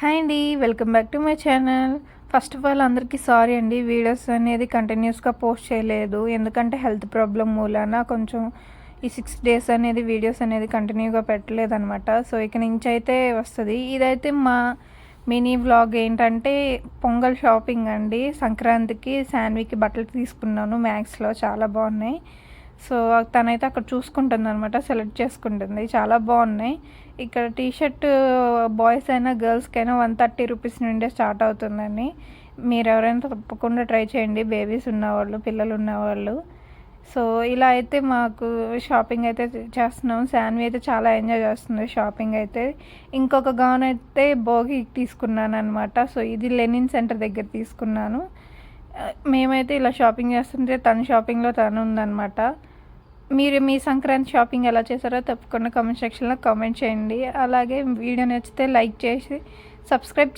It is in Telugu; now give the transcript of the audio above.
హాయ్ అండి, welcome back to my channel. First of all అందరికీ సారీ అండి, వీడియోస్ అనేది కంటిన్యూస్గా పోస్ట్ చేయలేదు. ఎందుకంటే హెల్త్ ప్రాబ్లం మూలాన కొంచెం ఈ 6 days అనేది వీడియోస్ అనేది కంటిన్యూగా పెట్టలేదన్నమాట. సో ఇక నుంచి అయితే వస్తుంది. ఇదైతే మా మినీ వ్లాగ్. ఏంటంటే పొంగల్ షాపింగ్ అండి. సంక్రాంతికి శాన్వికి బట్టలు తీసుకున్నాను మ్యాక్స్లో, చాలా బాగున్నాయి. సో తనైతే అక్కడ చూసుకుంటుంది అనమాట, సెలెక్ట్ చేసుకుంటుంది. చాలా బాగున్నాయి. ఇక్కడ టీషర్ట్ బాయ్స్ అయినా గర్ల్స్కైనా 130 రూపీస్ నుండే స్టార్ట్ అవుతుందని. మీరు ఎవరైనా తప్పకుండా ట్రై చేయండి, బేబీస్ ఉన్నవాళ్ళు, పిల్లలు ఉన్నవాళ్ళు. సో ఇలా అయితే మాకు షాపింగ్ అయితే చేస్తున్నాం. శాన్వి అయితే చాలా ఎంజాయ్ చేస్తుంది షాపింగ్ అయితే. ఇంకొక గౌన్ అయితే భోగికి తీసుకున్నాను అనమాట. సో ఇది లెనిన్ సెంటర్ దగ్గర తీసుకున్నాను. మేమైతే ఇలా షాపింగ్ చేస్తుంటే తన షాపింగ్లో తను ఉందన్నమాట. మీరు మీ సంక్రాంతి షాపింగ్ ఎలా చేశారో తప్పకుండా కామెంట్ సెక్షన్లో కామెంట్ చేయండి. అలాగే వీడియో నచ్చితే లైక్ చేసి సబ్స్క్రైబ్